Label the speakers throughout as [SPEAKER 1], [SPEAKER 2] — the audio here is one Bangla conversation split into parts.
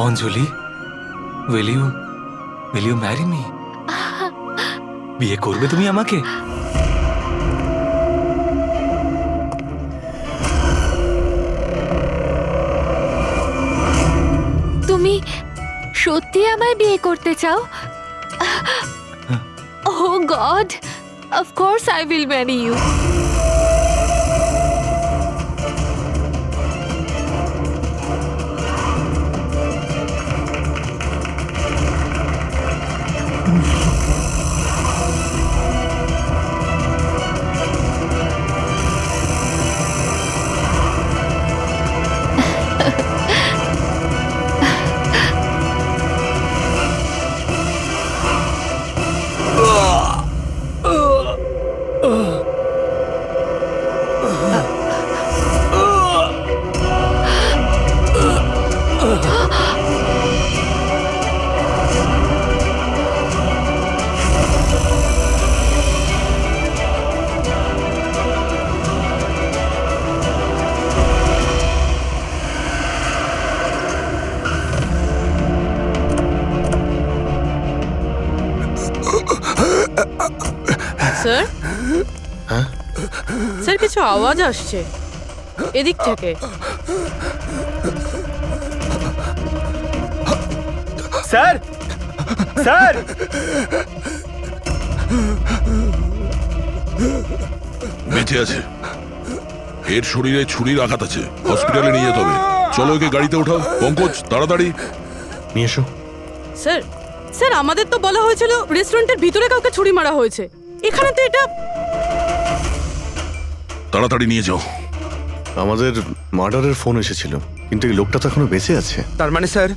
[SPEAKER 1] Anjali, will you marry me? বিয়ে করবে তুমি আমাকে?
[SPEAKER 2] তুমি সত্যি আমায় বিয়ে করতে চাও? Oh God, of course I will marry you.
[SPEAKER 3] Sir, sir কিছু আওয়াজ আসছে এদিক থেকে।
[SPEAKER 4] স্যার, স্যার,
[SPEAKER 5] বেঁচে আছে। এর শরীরে ছুরির আঘাত আছে, হসপিটালে নিয়ে যেতে হবে। চলো ওকে গাড়িতে ওঠাও। পঙ্কজ, তাড়াতাড়ি
[SPEAKER 1] নিয়ে এসো।
[SPEAKER 3] স্যার, স্যার আমাদের তো বলা হয়েছিল রেস্টুরেন্টের ভিতরে কাউকে ছুরি মারা হয়েছে, এখানে তো এটা।
[SPEAKER 5] তাড়াতাড়ি নিয়ে যাও।
[SPEAKER 6] আমাদের মার্ডারের ফোন এসেছিল, কিন্তু এই লোকটা তো এখনো বেঁচে আছে।
[SPEAKER 4] তার মানে স্যার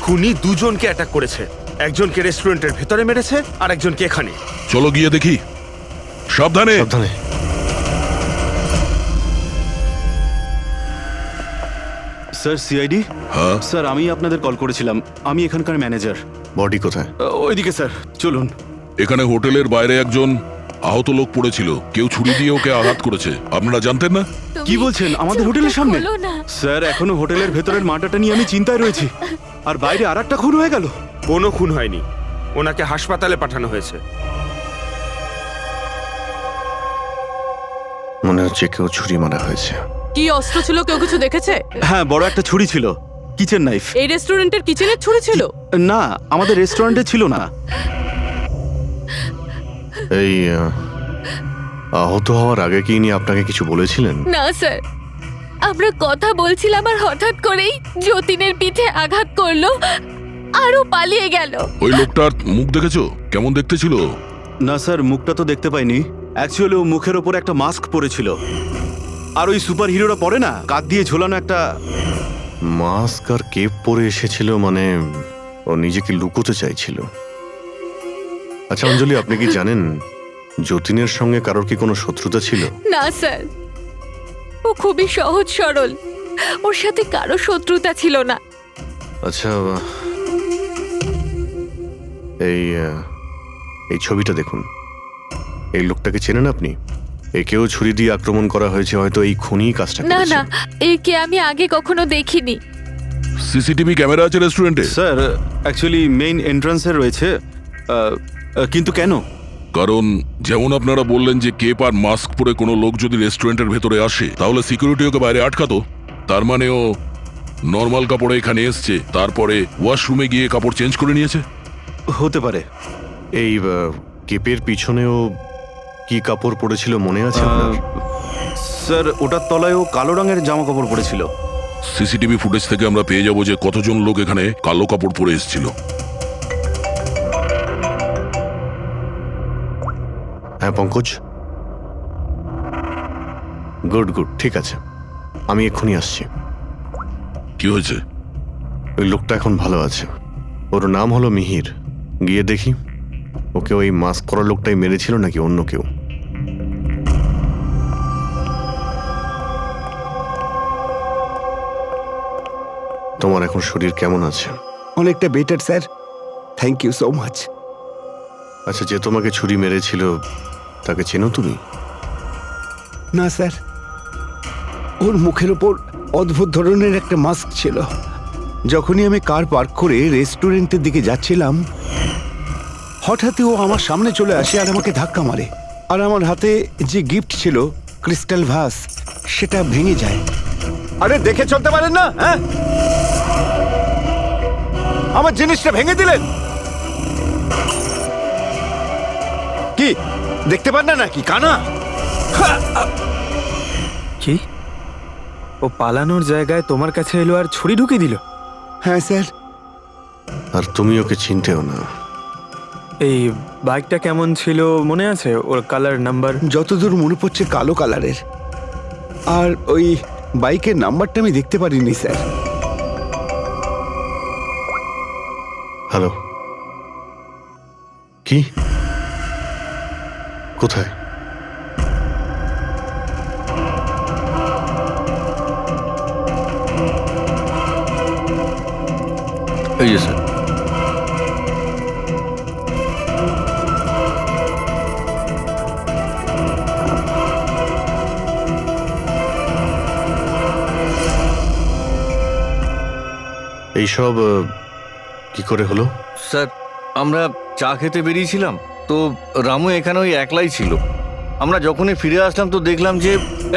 [SPEAKER 4] খুনি দুজনকে অ্যাটাক করেছে, একজনকে রেস্টুরেন্টের ভেতরে মেরেছে আর একজনকে এখানে।
[SPEAKER 5] চলো গিয়ে দেখি। সাবধানে।
[SPEAKER 6] সাবধানে।
[SPEAKER 7] Sir, CID.
[SPEAKER 5] হ্যাঁ,
[SPEAKER 7] স্যার আমি আপনাদের কল করেছিলাম, আমি এখানকার ম্যানেজার।
[SPEAKER 6] বডি কোথায়?
[SPEAKER 7] ওইদিকে স্যার, চলুন।
[SPEAKER 5] এখানে হোটেলের বাইরে একজন আহত লোক পড়েছিল, কেউ ছুরি দিয়ে ওকে আঘাত করেছে। আপনারা জানতেন না?
[SPEAKER 7] কি বলছেন? আমাদের হোটেলের সামনে?
[SPEAKER 2] খোলো না।
[SPEAKER 7] স্যার এখনো হোটেলের ভেতরের মাটাটা নিয়ে আমি চিন্তায় রয়েছি, আর বাইরে আর একটা খুন হয়ে গেল।
[SPEAKER 4] কোনো খুন হয়নি, ওনাকে হাসপাতালে পাঠানো হয়েছে।
[SPEAKER 6] মনে হচ্ছে কেউ ছুরি মারা হয়েছে।
[SPEAKER 3] কি অস্ত্র ছিল, কেউ কিছু দেখেছে?
[SPEAKER 7] হ্যাঁ, বড় একটা ছুরি ছিল, কিচেন নাইফ।
[SPEAKER 3] এই রেস্টুরেন্টের কিচেনের ছুরি ছিল?
[SPEAKER 7] না, আমাদের রেস্টুরেন্টে ছিল না।
[SPEAKER 6] এই আহত হওয়ার আগে কি ইনি আপনাকে কিছু বলেছিলেন?
[SPEAKER 2] না স্যার, আমরা কথা বলছিলাম আর হঠাৎ করেই যতীনের পিঠে আঘাত করলো আরও পালিয়ে গেল।
[SPEAKER 5] ওই লোকটার মুখ দেখেছো? কেমন দেখতে ছিল?
[SPEAKER 7] না স্যার, মুখটা তো দেখতে পাইনি। অ্যাকচুয়ালি ও মুখের ওপর একটা মাস্ক পরেছিল, আর ওই সুপার হিরোরা পরে না, কাঁধ দিয়ে ঝোলানো একটা
[SPEAKER 6] মাস্ক আর কেপ পরে এসেছিল, মানে ও নিজেকে লুকোতে চাইছিল। আচ্ছা অঞ্জলি, আপনি কি জানেন যতীনের সঙ্গে কারোর কি কোনো শত্রুতা ছিল?
[SPEAKER 2] না স্যার, ও খুবই সহজ সরল, ওর সাথে কারো শত্রুতা ছিল না।
[SPEAKER 6] আচ্ছা, এই ছবিটা দেখুন। এই লোকটাকে চেনেন আপনি? একেও ছুরি দিয়ে আক্রমণ করা হয়েছে, হয়তো এই খুনি কাজটা
[SPEAKER 2] না
[SPEAKER 6] করেছে।
[SPEAKER 2] না, একে আমি আগে কখনো দেখিনি।
[SPEAKER 5] সিসিটিভি ক্যামেরা আছে রেস্টুরেন্টে?
[SPEAKER 7] স্যার অ্যাকচুয়ালি মেইন এন্ট্রান্সে রয়েছে, কিন্তু কেন?
[SPEAKER 5] কারণ যেমন আপনারা বললেন যে কেপ আর মাস্ক পরে কোনো লোক যদি রেস্টুরেন্টের ভেতরে আসে, তাহলে সিকিউরিটি ওকে বাইরে আটকাতো। তার মানে ও নর্মাল কাপড়ে এখানে এসছে, তারপরে ওয়াশরুমে গিয়ে কাপড় চেঞ্জ করে নিয়েছে।
[SPEAKER 7] হতে পারে।
[SPEAKER 6] এই কেপের পিছনেও কি কাপড় পরেছিল মনে আছে আপনার?
[SPEAKER 7] স্যার ওটার তলায় ও কালো রঙের জামা কাপড় পরেছিল।
[SPEAKER 5] সিসিটিভি ফুটেজ থেকে আমরা পেয়ে যাবো যে কতজন লোক এখানে কালো কাপড় পরে এসেছিল।
[SPEAKER 6] হ্যাঁ পঙ্কজ, গুড গুড, ঠিক আছে, আমি এক্ষুনি আসছি।
[SPEAKER 5] কি হয়েছে?
[SPEAKER 6] ওই লোকটা এখন ভালো আছে, ওর নাম হলো মিহির। গিয়ে দেখি ওকে ওই মাস্ক পরা লোকটাই মেরেছিল নাকি অন্য কেউ। তোমার এখন শরীর কেমন আছে?
[SPEAKER 8] অনেকটা better sir, thank you so much.
[SPEAKER 6] আচ্ছা, যে তোমাকে ছুরি মেরেছিল তাকে চেনো তুমি?
[SPEAKER 8] না স্যার, ওর মুখের ওপর অদ্ভুত ধরনের একটা মাস্ক ছিল, যখনই আমি কার পার্ক করে রেস্টুরেন্টের দিকে যাচ্ছিলাম হঠাৎই ও আমার সামনে চলে আসে আর আমাকে ধাক্কা মারে আর আমার হাতে যে গিফট ছিল ক্রিস্টাল ভাস সেটা ভেঙে যায়। আরে দেখে চলতে পারেন না, হ্যাঁ? আমার জিনিসটা ভেঙে দিলেন। কি দেখতে পান না নাকি কানা?
[SPEAKER 1] কি ও পালানোর জায়গায় তোমার কাছে এলো আর ছুরি ঢুকিয়ে দিল?
[SPEAKER 8] হ্যাঁ স্যার।
[SPEAKER 6] আর তুমি ওকে চিনতেও না।
[SPEAKER 1] এই বাইকটা কেমন ছিল মনে আছে? ওর কালার, নাম্বার?
[SPEAKER 8] যতদূর মনে পড়ছে কালো কালারের, আর ওই বাইকের নাম্বারটা আমি দেখতে পারিনি স্যার।
[SPEAKER 6] হ্যালো, কি কোথায়? এই যে স্যার। এইসব কি করে হলো?
[SPEAKER 9] স্যার, আমরা চা খেতে বেরিয়েছিলাম তো রামু এখানে ওই একলাই ছিল। আমরা যখনই ফিরে আসলাম তো দেখলাম যে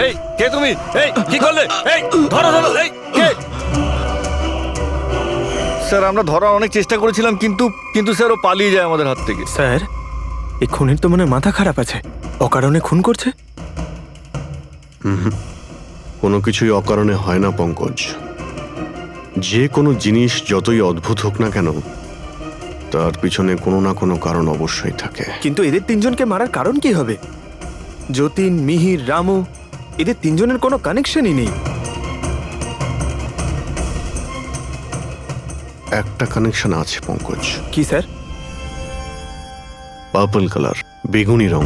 [SPEAKER 9] এই কে তুমি, এই কি করলে, এই ধরো ধরো, এই কে? স্যার আমরা ধরার অনেক চেষ্টা করেছিলাম কিন্তু কিন্তু স্যার ও পালিয়ে যায় আমাদের হাত থেকে।
[SPEAKER 1] স্যার, এই খুনের তো মনে হয় মাথা খারাপ আছে, অকারণে খুন করছে।
[SPEAKER 6] কোনো কিছুই অকারণে হয় না পঙ্কজ। যে কোনো জিনিস যতই অদ্ভুত হোক না কেন, তার পিছনে কোনো না কোনো কারণ অবশ্যই থাকে।
[SPEAKER 1] কিন্তু এদের তিনজনকে মারার কারণ কি হবে? যতীন, মিহির, রামু, এদের তিনজনের কোনো কানেকশনই নেই।
[SPEAKER 6] একটা কানেকশন আছে পঙ্কজ।
[SPEAKER 1] কি স্যার?
[SPEAKER 6] পার্পল কালার, বেগুনি রং।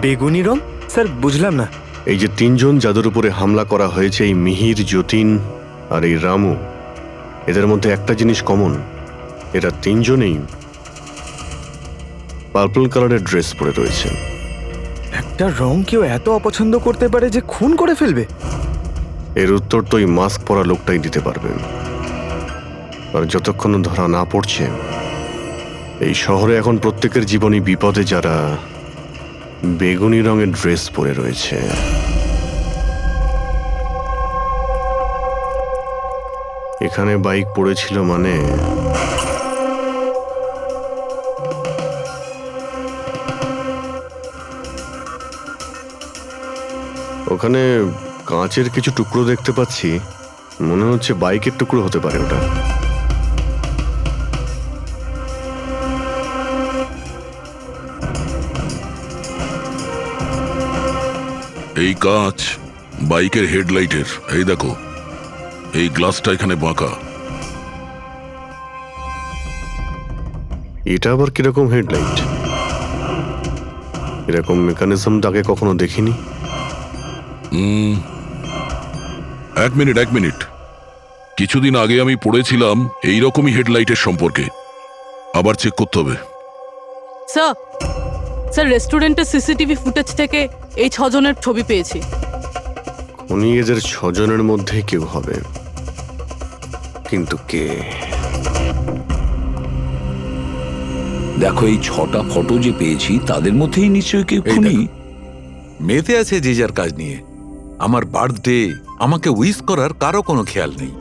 [SPEAKER 1] বেগুনি রং? স্যার বুঝলাম না।
[SPEAKER 6] এই যে তিনজন যাদের উপরে হামলা করা হয়েছে, এই মিহির, যতীন আর এই রামু, এদের মধ্যে একটা জিনিস কমন, এরা তিনজনেই পার্পল কালারের ড্রেস পরে রয়েছে।
[SPEAKER 1] একটা রং কেউ এত অপছন্দ করতে পারে যে খুন করে ফেলবে?
[SPEAKER 6] এর উত্তর তো এই মাস্ক পরা লোকটাই দিতে পারবে। আর যতক্ষণ ধরা না পড়ছে, এই শহরে এখন প্রত্যেকের জীবনই বিপদে যারা বেগুনি রঙের ড্রেস পরে রয়েছে। এখানে বাইক পড়েছিল মানে ওখানে কাঁচের কিছু টুকরো দেখতে পাচ্ছি, মনে হচ্ছে বাইকের টুকরো হতে পারে ওটা।
[SPEAKER 5] এই কাঁচ বাইকের হেডলাইটের। এই দেখো, এই গ্লাসটা এখানে বাঁকা।
[SPEAKER 6] এটা আবার কিরকম হেডলাইট? এরকম মেকানিজম আগে কখনো দেখিনি।
[SPEAKER 5] এক মিনিট। কিছুদিন আগে আমি পড়েছিলাম এইরকমই হেডলাইটের সম্পর্কে। আবার চেক করতে হবে।
[SPEAKER 3] স্যার, স্যার রেস্টুরেন্টের সিসিটিভি ফুটেজ থেকে এই 6 জনের ছবি পেয়েছি।
[SPEAKER 6] উনি এদের 6 জনের মধ্যে কেউ হবে, কিন্তু কে?
[SPEAKER 10] দেখো, এই 6টা ফটো যে পেয়েছি তাদের মধ্যেই নিশ্চয়ই কেউ খুনি।
[SPEAKER 11] মেতে আছে যে যার কাজ নিয়ে। আমার বার্থডে, আমাকে উইশ করার কারো কোনো খেয়াল নেই।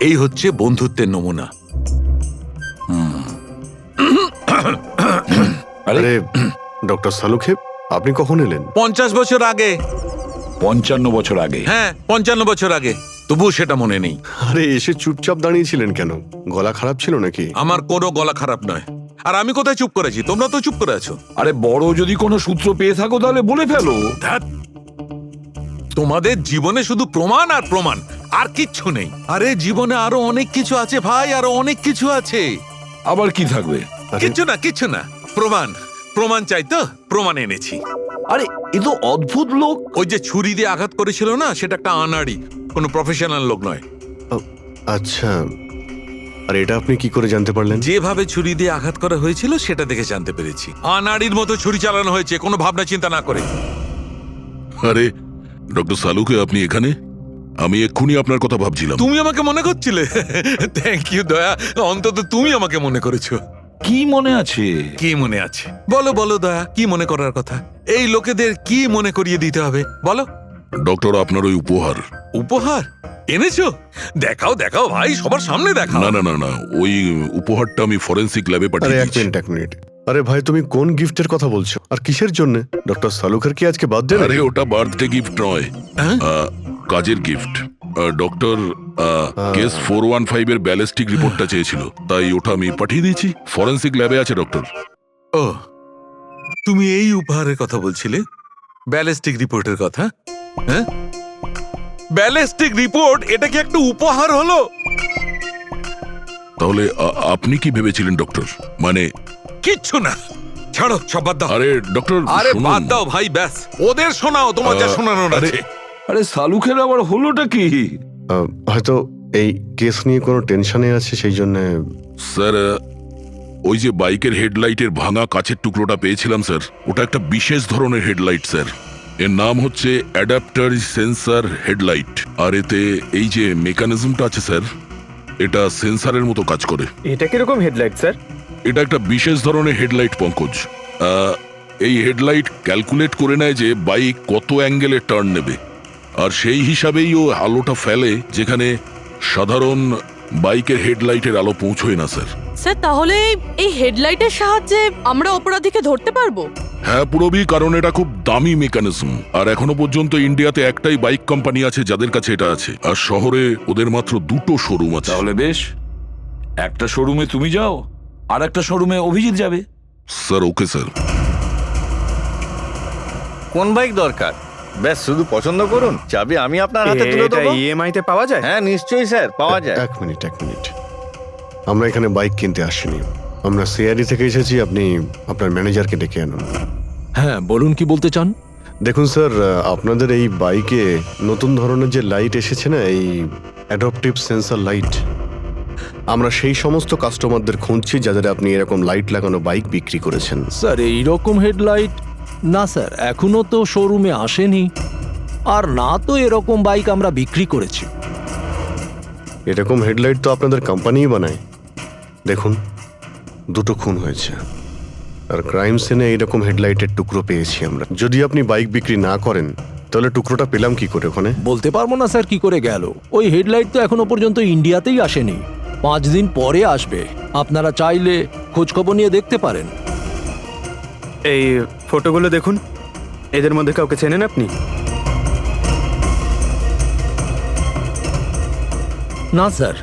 [SPEAKER 11] এই হচ্ছে বন্ধুত্বের নমুনা।
[SPEAKER 6] আরে ডক্টর সালুখেব, আপনি কখন এলেন?
[SPEAKER 11] 50 বছর আগে।
[SPEAKER 10] 55 বছর আগে?
[SPEAKER 11] হ্যাঁ, 55 বছর আগে। তবুও সেটা মনে নেই।
[SPEAKER 6] আরে এসে চুপচাপ দাঁড়িয়েছিলেন কেন? গলা খারাপ ছিল নাকি?
[SPEAKER 11] আমার কোনো গলা খারাপ নয়। আর আমি কোথায় চুপ করেছি? তোমরা তো চুপ করে আছো।
[SPEAKER 10] আরে বড় যদি কোনো সূত্র পেয়ে থাকো তাহলে বলে ফেলো।
[SPEAKER 11] ধ্যাৎ, তোমাদের জীবনে শুধু প্রমাণ আর প্রমাণ, আর কিচ্ছু নেই। আরে জীবনে আরো অনেক কিছু আছে ভাই, আরো অনেক কিছু আছে।
[SPEAKER 10] আবার কি থাকবে?
[SPEAKER 11] কিচ্ছু না। প্রমাণ চাই তো, প্রমাণ এনেছি।
[SPEAKER 10] আরে এ তো অদ্ভুত লোক।
[SPEAKER 11] ওই যে ছুরি দিয়ে আঘাত করেছিল না, সেটা একটা আনাড়ি, কোনো প্রফেশনাল লোক নয়।
[SPEAKER 6] আচ্ছা, আর এটা আপনি কি করে জানতে পারলেন?
[SPEAKER 11] যেভাবে ছুরি দিয়ে আঘাত করা হয়েছিল সেটা দেখে জানতে পেরেছি। আনাড়ির মতো ছুরি চালানো হয়েছে, কোনো ভাবনা চিন্তা না করে।
[SPEAKER 5] আরে ডক্টর সালুকে, আপনি এখানে? আমি এক্ষুনি আপনার কথা ভাবছিলাম।
[SPEAKER 11] তুমি আমাকে মনে করছিলে? থ্যাংক ইউ দয়া, অন্তত তুমি আমাকে মনে করেছো।
[SPEAKER 10] কি মনে আছে?
[SPEAKER 11] কি মনে আছে বলো বলো দয়া, কি মনে করার কথা? এই লোকেদের কি মনে করিয়ে দিতে হবে বলো।
[SPEAKER 5] ডক্টর, আপনার ওই উপহার।
[SPEAKER 11] উপহার এনেছো? দেখাও দেখাও ভাই, সবার সামনে দেখাও।
[SPEAKER 5] না না না না, ওই উপহারটা আমি ফরেন্সিক ল্যাবে
[SPEAKER 6] আরে
[SPEAKER 5] পাঠিয়ে
[SPEAKER 6] এক
[SPEAKER 5] দিয়েছি।
[SPEAKER 6] মিনিট এক মিনিট, আরে ভাই তুমি কোন গিফটের কথা বলছো আর কিসের জন্য? ডক্টর সালুকের কি আজকে বার্থডে?
[SPEAKER 5] আরে ওটা বার্থডে গিফট নয়,
[SPEAKER 11] হ্যাঁ?
[SPEAKER 5] কাজের গিফট। ডক্টর কেস 415 এর ব্যালিস্টিক রিপোর্টটা চেয়েছিল, তাই ওটা আমি পাঠিয়ে দিয়েছি। ফরেন্সিক ল্যাবে আছে ডক্টর।
[SPEAKER 11] ও, তুমি এই উপহারের কথা বলছিলে? ব্যালিস্টিক রিপোর্টের কথা? হ্যাঁ, ব্যালিস্টিক রিপোর্ট, এটা কি একটা উপহার হলো?
[SPEAKER 5] তাহলে আপনি কি ভেবেছিলেন ডক্টর? মানে
[SPEAKER 11] কিচ্ছু না, ছাড়ো সব বাদ দাও।
[SPEAKER 5] আরে ডক্টর,
[SPEAKER 11] আরে
[SPEAKER 5] শুনুন।
[SPEAKER 11] বাদ দাও ভাই, ব্যাস ওদের শোনাও তোমার যা শোনানোর
[SPEAKER 5] আরে,
[SPEAKER 11] আছে।
[SPEAKER 10] আরে সালুকের আবার হলোটা কি?
[SPEAKER 6] হয়তো এই কেস নিয়ে কোনো টেনশনে আছে সেই জন্য।
[SPEAKER 5] স্যার, ওই যে বাইকের হেডলাইটের ভাঙা কাচের টুকরোটা পেয়েছিলাম স্যার, ওটা একটা বিশেষ ধরনের হেডলাইট স্যার। এর নাম হচ্ছে অ্যাডাপ্টার সেন্সর হেডলাইট। আর এতে এই যে মেকানিজমটা আছে স্যার, এটা সেন্সারের মতো কাজ করে।
[SPEAKER 1] এটা কিরকম হেডলাইট স্যার?
[SPEAKER 5] এটা একটা বিশেষ ধরনের হেডলাইট পঙ্কজ। এই হেডলাইট ক্যালকুলেট করে নেয় যে বাইক কত অ্যাঙ্গেলে টার্ন নেবে, আর সেই হিসাবেই ও আলোটা ফেলে যেখানে সাধারণ বাইকের হেডলাইটের আলো পৌঁছয় না স্যার।
[SPEAKER 3] স্যার তাহলে এই হেডলাইটের সাহায্যে আমরা অপরাধীকে ধরতে পারবো?
[SPEAKER 5] হ্যাঁ পুরবি, কারণ এটা খুব দামি মেকানিজম। আর এখনো পর্যন্ত ইন্ডিয়াতে একটাই বাইক কোম্পানি আছে যাদের কাছে এটা আছে, আর শহরে ওদের মাত্র 2টো শোরুম আছে।
[SPEAKER 10] তাহলে বেশ, একটা শোরুমে তুমি যাও আর একটা শোরুমে অভিজিৎ যাবে।
[SPEAKER 5] Sir okay sir.
[SPEAKER 9] কোন বাইক দরকার? ব্যাস শুধু পছন্দ করুন, চাবি আমি আপনার হাতে তুলে
[SPEAKER 1] এটা
[SPEAKER 9] দেবো।
[SPEAKER 1] ইএমআই তে পাওয়া যায়?
[SPEAKER 9] হ্যাঁ নিশ্চয়ই স্যার, পাওয়া যায়।
[SPEAKER 6] এক মিনিট এক মিনিট, আমরা এখানে বাইক কিনতে আসিনি, আমরা সিআইডি থেকে এসেছি। আপনি আপনার ম্যানেজারকে ডেকে আনুন।
[SPEAKER 12] হ্যাঁ বলুন, কি বলতে চান?
[SPEAKER 6] দেখুন স্যার, আপনাদের এই বাইকে নতুন ধরনের যে লাইট এসেছে না, এই অ্যাডপটিভ সেন্সর লাইট, আমরা সেই সমস্ত কাস্টমারদের খুঁজছি যাদের আপনি এরকম লাইট লাগানো বাইক বিক্রি করেছেন।
[SPEAKER 12] স্যার এইরকম হেডলাইট না স্যার, এখনো তো শোরুমে আসেনি, আর না তো এরকম বাইক আমরা বিক্রি করেছি।
[SPEAKER 6] এরকম হেডলাইট তো আপনাদের কোম্পানিই বানায়। দেখুন, 2টো খুন হয়েছে, আর ক্রাইম সিনে এইরকম হেডলাইটের টুকরো পেয়েছি আমরা। যদি আপনি বাইক বিক্রি না করেন তাহলে টুকরোটা পেলাম কি করে ওখানে?
[SPEAKER 12] বলতে পারবো না স্যার কি করে গেল। ওই হেডলাইট তো এখনো পর্যন্ত ইন্ডিয়াতেই আসেনি, 5 দিন পরে আসবে। আপনারা চাইলে খোঁজখবর নিয়ে দেখতে পারেন।
[SPEAKER 1] এই ফটোগুলো দেখুন, এদের মধ্যে কাউকে চেনেন আপনি?
[SPEAKER 12] না স্যার,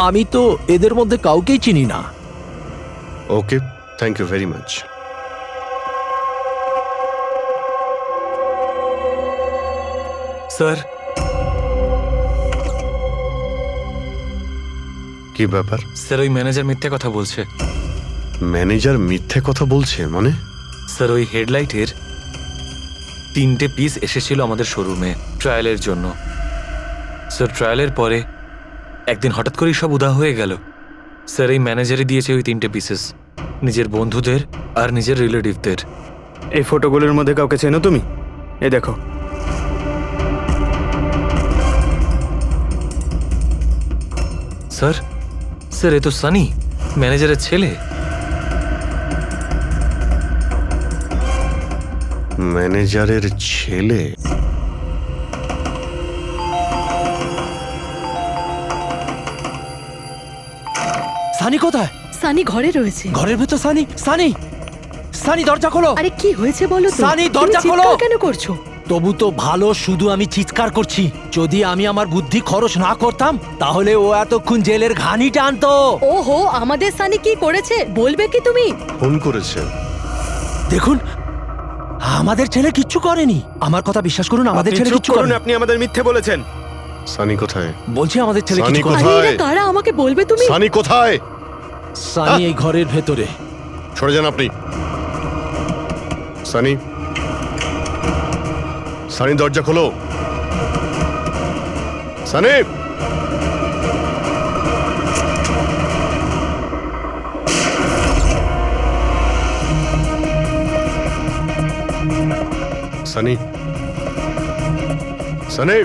[SPEAKER 12] আমি তো এদের মধ্যে কাউকেই চিনি না।
[SPEAKER 6] Okay, thank you very much.
[SPEAKER 11] Sir,
[SPEAKER 6] কি ব্যাপার?
[SPEAKER 13] স্যার ওই ম্যানেজার মিথ্যে কথা বলছে।
[SPEAKER 6] ম্যানেজার মিথ্যে কথা বলছে মানে?
[SPEAKER 13] স্যার ওই হেডলাইটের 3টে পিস এসেছিল আমাদের শোরুমে ট্রায়ালের জন্য। স্যার ট্রায়ালের পরে একদিন হঠাৎ করেই সব উধাও হয়ে গেল। স্যার এই ম্যানেজারই দিয়েছে ওই 3টে পিসেস, নিজের বন্ধুদের আর নিজের রিলেটিভদের।
[SPEAKER 1] এই ফটোগুলোর মধ্যে কাউকে চেনো তুমি? এই দেখো।
[SPEAKER 13] স্যার, স্যার এ তো সানি, ম্যানেজারের ছেলে।
[SPEAKER 6] ম্যানেজারের ছেলে?
[SPEAKER 12] সানি কোথায়?
[SPEAKER 3] সানি ঘরে রয়েছে।
[SPEAKER 12] ঘরের ভেতর সানি? সানি, সানি দরজা খোলো।
[SPEAKER 3] আরে কি হয়েছে বলো তো?
[SPEAKER 12] সানি, দরজা
[SPEAKER 3] তুমি
[SPEAKER 12] খোলো।
[SPEAKER 3] চিৎকার কেন করছো?
[SPEAKER 12] তবু তো ভালো, শুধু আমি চিৎকার করছি। যদি আমি আমার বুদ্ধি খরচ না করতাম তাহলে ও এতক্ষণ জেলের ঘানি টানতো।
[SPEAKER 3] ওহো, আমাদের সানি কি করেছে বলবে কি তুমি?
[SPEAKER 6] ফোন করেছে।
[SPEAKER 12] দেখুন, আমাদের ছেলে কিচ্ছু করেনি। আমার কথা বিশ্বাস করুন, আমাদের
[SPEAKER 1] আপনি
[SPEAKER 12] ছেলে
[SPEAKER 1] চুপ
[SPEAKER 12] কিচ্ছু
[SPEAKER 1] করুন,
[SPEAKER 12] করেনি।
[SPEAKER 1] আপনি আমাদের মিথ্যে বলেছেন।
[SPEAKER 6] সানি কোথায়?
[SPEAKER 12] বলছি আমাদের ছেলে
[SPEAKER 6] সানি
[SPEAKER 12] কিছু করেনি।
[SPEAKER 6] কোথায়?
[SPEAKER 3] আরে এরা কারা আমাকে বলবে তুমি?
[SPEAKER 6] সানি কোথায়?
[SPEAKER 12] সানি এই ঘরের ভেতরে।
[SPEAKER 6] সরে যান আপনি। সানি, সানি দরজা খোলো। সানি, সানি, সানি।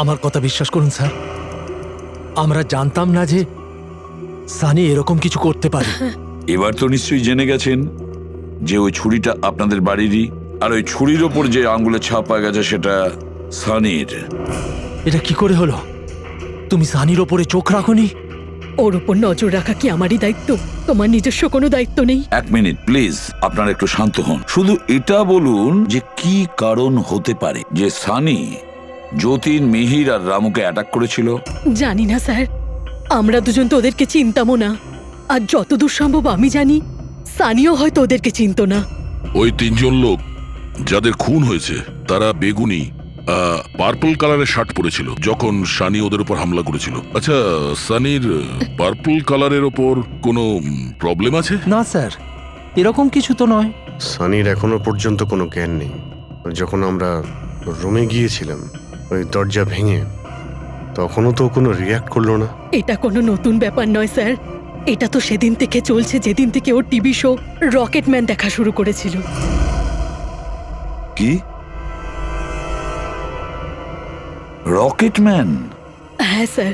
[SPEAKER 12] আমার কথা বিশ্বাস করুন স্যার, আমরা জানতাম না যে সানি এরকম কিছু করতে পারে।
[SPEAKER 10] এবার তো নিশ্চয়ই জেনে গেছেন যে ওই ছুরিটা আপনাদের বাড়িরই, আর ওই ছুরির ওপর যে আঙ্গুলের ছাপ পাওয়া গেছে সেটা সানির।
[SPEAKER 12] এটা কি করে হলো? তুমি সানির ওপরে চোখ রাখোনি?
[SPEAKER 3] ওর উপর নজর রাখা কি আমারই দায়িত্ব? তোমার নিজস্ব কোনো দায়িত্ব নেই?
[SPEAKER 10] এক মিনিট প্লিজ, আপনারা একটু শান্ত হন। শুধু এটা বলুন যে কি কারণ হতে পারে যে সানি যতীন, মিহির আর রামুকে অ্যাটাক করেছিল।
[SPEAKER 3] জানি না স্যার, আমরা দুজন তো ওদেরকে চিনতামও না। আর যতদূর সম্ভব আমি জানি সানিও হয়তো ওদেরকে চিনতো না।
[SPEAKER 5] ওই তিনজন লোক যাদের খুন হয়েছে তারা বেগুনি পার্পল কালারের শার্ট পরেছিল যখন সানি ওদের উপর হামলা করেছিল। আচ্ছা, সানির পার্পল কালারের ওপর কোনো প্রবলেম আছে?
[SPEAKER 12] না স্যার, এরকম কিছু তো নয়।
[SPEAKER 6] সানির এখনো পর্যন্ত কোনো জ্ঞান নেই। যখন আমরা রুমে গিয়েছিলাম ওই দরজা ভেঙে, তখনও তো কোনো রিয়াক্ট করলো না।
[SPEAKER 3] এটা কোনো নতুন ব্যাপার নয় স্যার, এটা তো সেদিন থেকে চলছে যেদিন থেকে ওর টিভি শো রকেটম্যান দেখা শুরু করেছিল।
[SPEAKER 10] কি? রকেটম্যান?
[SPEAKER 3] হ্যাঁ স্যার,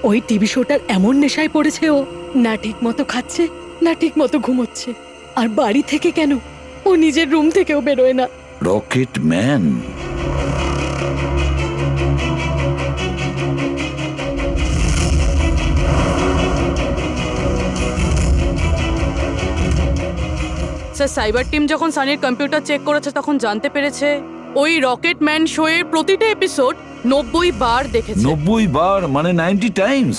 [SPEAKER 3] ওই টিভি শোটার এমন নেশায় পড়েছে ও, না ঠিক মতো খাচ্ছে না ঠিক মতো ঘুমোচ্ছে। আর বাড়ি থেকে কেন, ও নিজের রুম থেকেও বেরোয় না।
[SPEAKER 10] রকেটম্যান?
[SPEAKER 3] স্যার, সাইবার টিম যখন সানির কম্পিউটার চেক করেছে তখন জানতে পেরেছে ওই রকেটম্যান শো এর প্রতিটা এপিসোড 90 বার দেখেছে।
[SPEAKER 10] 90 বার মানে 90 টাইমস?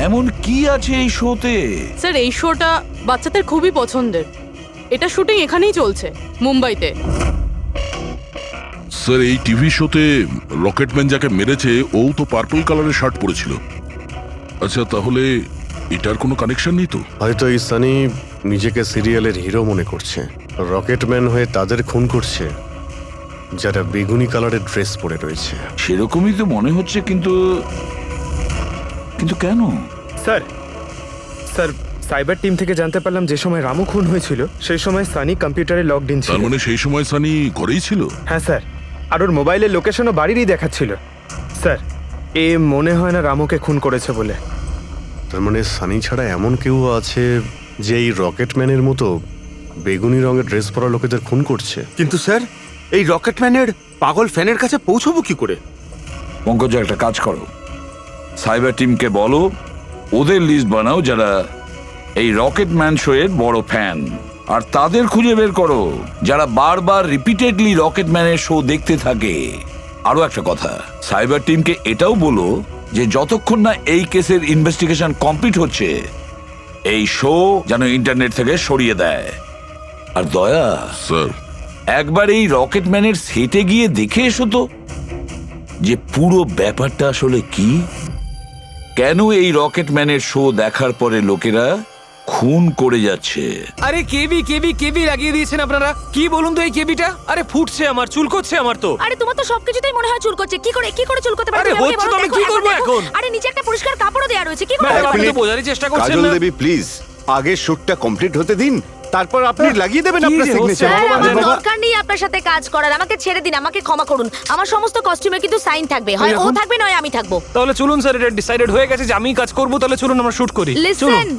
[SPEAKER 10] এমন কি আছে এই শোতে?
[SPEAKER 3] স্যার, এই শোটা বাচ্চাদের খুবই পছন্দের। এটা শুটিং এখানেই চলছে, মুম্বাইতে।
[SPEAKER 5] স্যার, এই টিভি শোতে রকেটম্যান যাকে মেরেছে ও তো পার্পল কালারের শার্ট পরেছিল। আচ্ছা, তাহলে এটার কোনো কানেকশন নেই তো?
[SPEAKER 6] হয়তো এই সানি নিজেকে সিরিয়ালের হিরো মনে করছে, রকেটম্যান হয়ে তাদের খুন করছে যারা বেগুনি কালারের ড্রেস পরে রয়েছে।
[SPEAKER 10] সেরকমই তো মনে হচ্ছে, কিন্তু কিন্তু কেন?
[SPEAKER 1] স্যার, সাইবার টিম থেকে জানতে পারলাম যে সময় রামু খুন হয়েছিল সেই সময় সানি কম্পিউটারে লগড ইন ছিল।
[SPEAKER 5] তার মানে সেই সময় সানি ঘরেই ছিল?
[SPEAKER 1] হ্যাঁ স্যার, আর ওর মোবাইলের লোকেশনও বাড়িরই দেখাচ্ছিল। স্যার, এ মনে হয় না রামুকে খুন করেছে বলে।
[SPEAKER 6] তার মানে সানি ছাড়া এমন কেউ আছে যে এই রকেটম্যানের মতো বেগুনি রঙের ড্রেস পরা লোকেদের খুন করছে।
[SPEAKER 4] কিন্তু স্যার, এই রকেটম্যানের পাগল ফ্যানের কাছে পৌঁছবো কি করে?
[SPEAKER 10] পঙ্কজ, একটা কাজ করো, সাইবার টিমকে বলো ওদের লিস্ট বানাও যারা এই রকেটম্যান শো এর বড় ফ্যান, আর তাদের খুঁজে বের করো যারা বারবার রিপিটেডলি রকেটম্যানের শো দেখতে থাকে। আরো একটা কথা, সাইবার টিমকে এটাও বলো যে যতক্ষণ না এই কেসের ইনভেস্টিগেশন কমপ্লিট হচ্ছে এই শো যেন ইন্টারনেট থেকে সরিয়ে দেয়। আর দয়া
[SPEAKER 5] স্যার,
[SPEAKER 10] একবার এই রকেটম্যানের সেটে গিয়ে দেখে এসো তো যে পুরো ব্যাপারটা আসলে কি, কেন এই রকেটম্যানের শো দেখার পরে লোকেরা খুন করে যাচ্ছে।
[SPEAKER 13] আরে কেবি লাগিয়ে দিয়েছেন আপনারা। কি বলুন তো এই কেবিটা? আরে ফুটছে, আমার চুল করছে আমার তো।
[SPEAKER 2] আরে তোমার তো সবকিছুতেই মনে হয় চুল করছে। কি করে চুল করতে পারে?
[SPEAKER 13] আরে হচ্ছে তো, আমি কি করবো এখন?
[SPEAKER 2] আরে নিচে একটা পরিষ্কার কাপড়ও দেয়া রয়েছে, কি করে?
[SPEAKER 13] আপনি তো বোঝারই চেষ্টা করছেন
[SPEAKER 8] কাজল
[SPEAKER 13] না।
[SPEAKER 8] দেবী প্লিজ, আগে শুটটা কমপ্লিট হতে দিন, তারপর আপনি লাগিয়ে দেবেন আপনার সিগনেচার।
[SPEAKER 2] আমার দরকার নেই আপনার সাথে কাজ করার, আমাকে ছেড়ে দিন, আমাকে ক্ষমা করুন। আমার সমস্ত কস্টিউমে কিন্তু সাইন থাকবে, হয় ও থাকবে নয় আমি থাকবো।
[SPEAKER 13] তাহলে চলুন স্যার, এটা ডিসাইডেড হয়ে গেছে যে আমি কাজ করবো, তাহলে চলুন আমরা শুট করি।
[SPEAKER 2] লিসেন,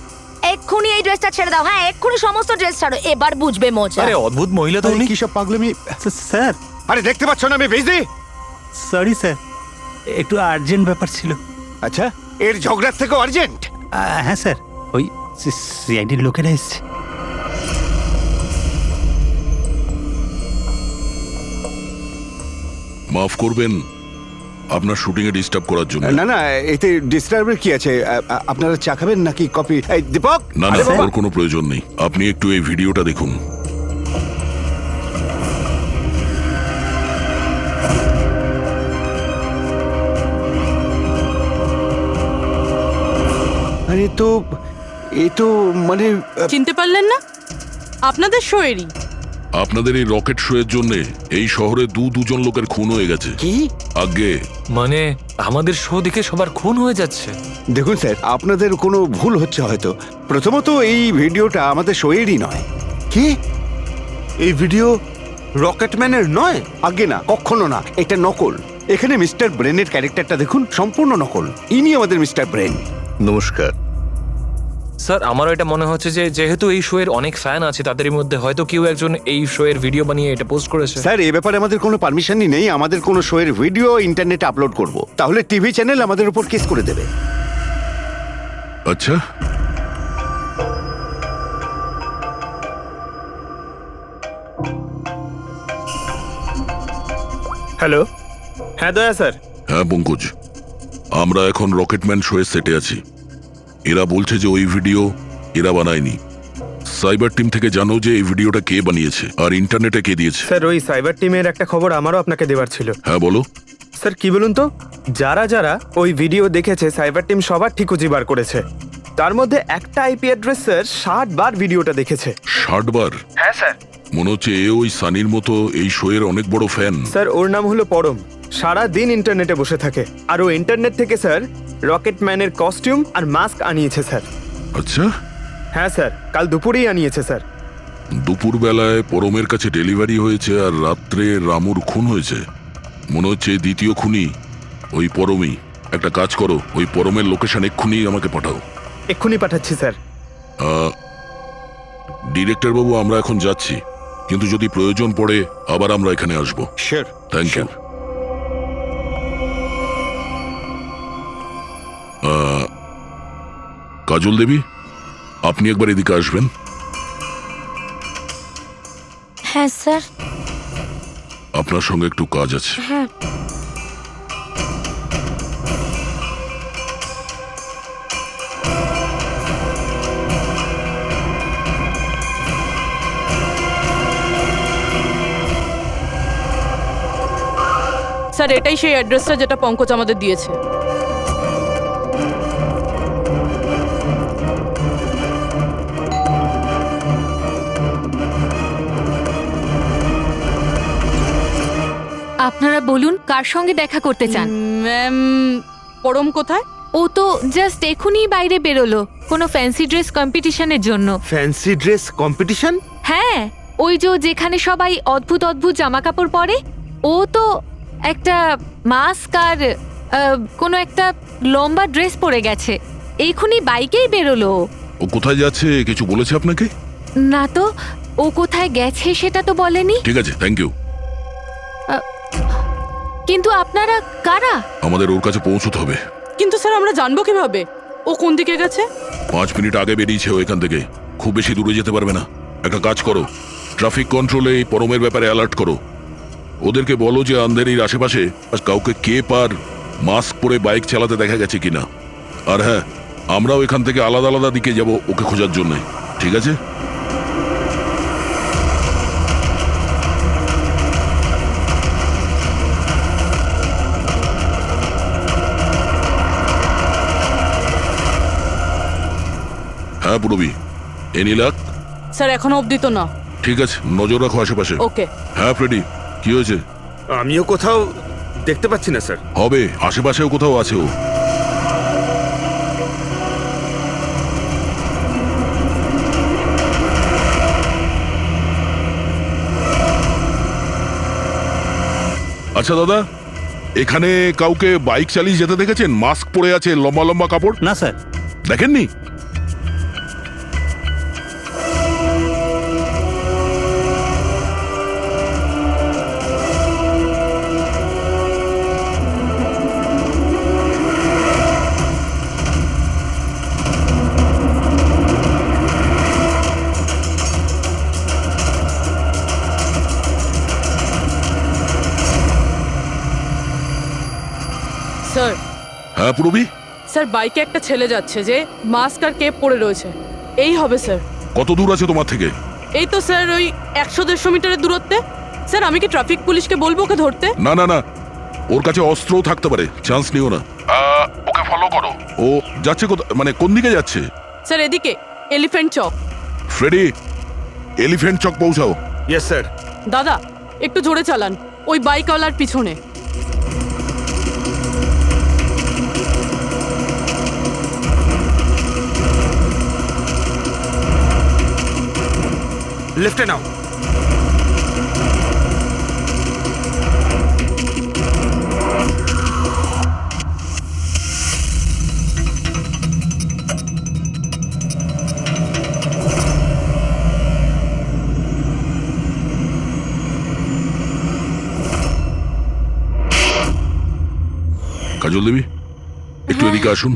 [SPEAKER 2] এক্ষুনি এই ড্রেসটা ছেড়ে দাও। হ্যাঁ, এক্ষুনি সমস্ত ড্রেস ছাড়ো, এবার বুঝবে মজা।
[SPEAKER 13] আরে অদ্ভুত মহিলা তো উনি।
[SPEAKER 8] কি সব পাগলামি স্যার? আরে দেখতে পাচ্ছ না আমি বিজি?
[SPEAKER 14] সরি স্যার, একটু আর্জেন্ট ব্যাপার ছিল।
[SPEAKER 8] আচ্ছা, এর ঝগড়ার থেকে আর্জেন্ট?
[SPEAKER 14] হ্যাঁ স্যার, ওই সিআইডির লোকেরা এসছে।
[SPEAKER 5] মাফ করবেন আপনার শুটিং এ ডিস্টার্ব করার জন্য।
[SPEAKER 8] না না, এতে ডিস্টার্বের কি আছে? আপনারা চা খাবেন নাকি কফি? এই দীপক,
[SPEAKER 5] না না, ওর কোনো প্রয়োজন নেই। আপনি একটু এই ভিডিওটা দেখুন।
[SPEAKER 8] আরে এ তো মানে
[SPEAKER 3] চিনতে পারলেন না? আপনাদের শোয়েরই।
[SPEAKER 5] আপনাদের এই রকেট শো এর জন্য এই শহরে দুজন লোকের খুন হয়ে গেছে।
[SPEAKER 8] কি?
[SPEAKER 5] আগে
[SPEAKER 13] মানে আমাদের শো দেখে সবার খুন হয়ে যাচ্ছে?
[SPEAKER 8] দেখুন স্যার, আপনাদের কোনো ভুল হচ্ছে হয়তো। প্রথমত এই ভিডিওটা আমাদের শোয়েরই নয়।
[SPEAKER 4] কি? এই ভিডিও রকেটম্যানের নয়?
[SPEAKER 8] আগে না, কখনো না, এটা নকল। এখানে মিস্টার ব্রেনের ক্যারেক্টারটা দেখুন, সম্পূর্ণ নকল। ইনি আমাদের মিস্টার ব্রেন।
[SPEAKER 6] নমস্কার।
[SPEAKER 13] স্যার আমারও এটা মনে হচ্ছে যে যেহেতু এই শো এর অনেক ফ্যান আছে, তাদের মধ্যে হয়তো কেউ একজন এই শো এর ভিডিও বানিয়ে এটা পোস্ট করেছে।
[SPEAKER 8] স্যার, এ ব্যাপারে আমাদের কোনো পারমিশনই নেই। আমাদের কোনো শো এর ভিডিও ইন্টারনেটে আপলোড করব, তাহলে টিভি চ্যানেল আমাদের উপর কেস করে দেবে।
[SPEAKER 5] আচ্ছা,
[SPEAKER 1] হ্যালো, হ্যাঁ দয়া স্যার।
[SPEAKER 5] হ্যাঁ পঙ্কজ, আমরা এখন রকেটম্যান শোয়ে সেটে আছি। এরা বলছে যে ওই ভিডিও এরা বানায়নি। সাইবার টিম থেকে জানো যে এই ভিডিওটা কে বানিয়েছে আর ইন্টারনেটে কে দিয়েছে?
[SPEAKER 1] স্যার, ওই সাইবার টিমের একটা খবর আমারও আপনাকে দেওয়ার ছিল।
[SPEAKER 5] হ্যাঁ বলো।
[SPEAKER 1] স্যার কি বলুন তো, যারা যারা ওই ভিডিও দেখেছে সাইবার টিম সবার ঠিক খুঁজে বার করেছে। তার মধ্যে একটা আইপি অ্যাড্রেস স্যার 60 বার ভিডিওটা দেখেছে।
[SPEAKER 5] 60 বার?
[SPEAKER 1] হ্যাঁ স্যার।
[SPEAKER 5] মনে হচ্ছে এ ওই সানির মতো এই শোয়ের অনেক বড় ফ্যান।
[SPEAKER 1] স্যার ওর নাম হলো পরম। সারা দিন ইন্টারনেটে বসে থাকে আর ও ইন্টারনেট থেকে স্যার রকেটম্যানের কস্টিউম আর মাস্ক আনিয়েছে স্যার।
[SPEAKER 5] আচ্ছা।
[SPEAKER 1] হ্যাঁ স্যার, কাল দুপুরেই আনিয়েছে স্যার।
[SPEAKER 5] দুপুর বেলায় পরমের কাছে ডেলিভারি হয়েছে আর রাত্রে রামুর খুন হয়েছে। মনে হচ্ছে দ্বিতীয় খুনি ওই পরমই। একটা কাজ করো, ওই পরমের লোকেশন এক্ষুনি আমাকে পাঠাও।
[SPEAKER 1] এক্ষুনি পাঠাচ্ছি স্যার।
[SPEAKER 5] ডিরেক্টর বাবু, আমরা এখন যাচ্ছি, কিন্তু যদি প্রয়োজন পড়ে আবার আমরা এখানে আসবো।
[SPEAKER 8] Sure.
[SPEAKER 5] Thank you. Kajal Devi, আপনি একবার এদিকে আসবেন।
[SPEAKER 2] হ্যাঁ স্যার।
[SPEAKER 5] আপনার সঙ্গে একটু কাজ আছে।
[SPEAKER 2] হ্যাঁ।
[SPEAKER 3] স্যার, এটাই সেই অ্যাড্রেসটা যেটা পঙ্কজ আমাদের দিয়েছে।
[SPEAKER 2] আপনারা বলুন কার সঙ্গে দেখা করতে চান?
[SPEAKER 3] ম্যাম, পরম কোথায়?
[SPEAKER 2] ও তো জাস্ট এখনই বাইরে বেরোলো কোনো ফ্যান্সি ড্রেস কম্পিটিশনের জন্য।
[SPEAKER 4] Fancy dress competition?
[SPEAKER 2] হ্যাঁ, ওই যেখানে সবাই অদ্ভুত অদ্ভুত জামা কাপড় পরে, ও তো একটা মাস্ক আর কোনো একটা লম্বা ড্রেস পরে গেছে। এখনই বাইকেই বেরোলো।
[SPEAKER 5] ও কোথায় যাচ্ছে কিছু বলেছে আপনাকে?
[SPEAKER 2] না তো, ও কোথায় গেছে সেটা তো বলেনি।
[SPEAKER 5] ঠিক আছে, থ্যাংক ইউ।
[SPEAKER 2] কিন্তু আপনারা কারা?
[SPEAKER 5] আমাদের ওর কাছে পৌঁছতে হবে।
[SPEAKER 3] কিন্তু স্যার আমরা জানবো কিভাবে ও কোন দিকে গেছে?
[SPEAKER 5] 5 মিনিট আগে বেরিয়েছে ও এখান থেকে, খুব বেশি দূরে যেতে পারবে না। একটা কাজ করো, ট্রাফিক কন্ট্রোলে এই পরমের ব্যাপারে অ্যালার্ট করো। ওদেরকে বলো যে আন্ধেরির আশেপাশে কাউকে কেপ আর মাস্ক পরে বাইক চালাতে দেখা গেছে কিনা। আর হ্যাঁ, আমরাও এখান থেকে আলাদা আলাদা দিকে যাব ওকে খোঁজার জন্য। ঠিক আছে? হ্যাঁ পুরবি, এনি লাক?
[SPEAKER 3] স্যার এখনো অবধি তো না।
[SPEAKER 5] ঠিক আছে, নজর রাখো আশেপাশে।
[SPEAKER 3] ওকে।
[SPEAKER 5] হ্যাঁ ফ্রেডি, কি হয়েছে?
[SPEAKER 4] আমিও কোথাও দেখতে পাচ্ছি না স্যার।
[SPEAKER 5] হবে, আশেপাশেও কোথাও আছে ও। আচ্ছা দাদা, এখানে কাউকে বাইক চালিয়ে যেতে দেখেছেন? মাস্ক পরে আছে, লম্বা লম্বা কাপড়?
[SPEAKER 14] না স্যার।
[SPEAKER 5] দেখেননি?
[SPEAKER 3] স্যার।
[SPEAKER 5] হ্যাঁ পুরবি?
[SPEAKER 3] স্যার, বাইকে একটা ছেলে যাচ্ছে যে মাস্ক আর কেপ পরে রয়েছে। এই হবে স্যার।
[SPEAKER 5] কত দূর আছে তোমার থেকে?
[SPEAKER 3] এই তো স্যার, ওই 100-150 মিটারের দূরত্বে। স্যার, আমি কি ট্রাফিক পুলিশকে বলবো ওকে ধরতে?
[SPEAKER 5] না না না, ওর কাছে অস্ত্রও থাকতে পারে, চান্স নিও না। ওকে ফলো করো। ও যাচ্ছে মানে কোন দিকে যাচ্ছে?
[SPEAKER 3] স্যার এদিকে, elephant Chowk.
[SPEAKER 5] Freddie, elephant Chowk পৌঁছাও।
[SPEAKER 4] Yes sir.
[SPEAKER 3] দাদা একটু জোরে চালান, ওই বাইকওয়ালার পিছনে।
[SPEAKER 4] লেফটে নাও।
[SPEAKER 5] কাজল দেবী একটু এদিকে আসুন,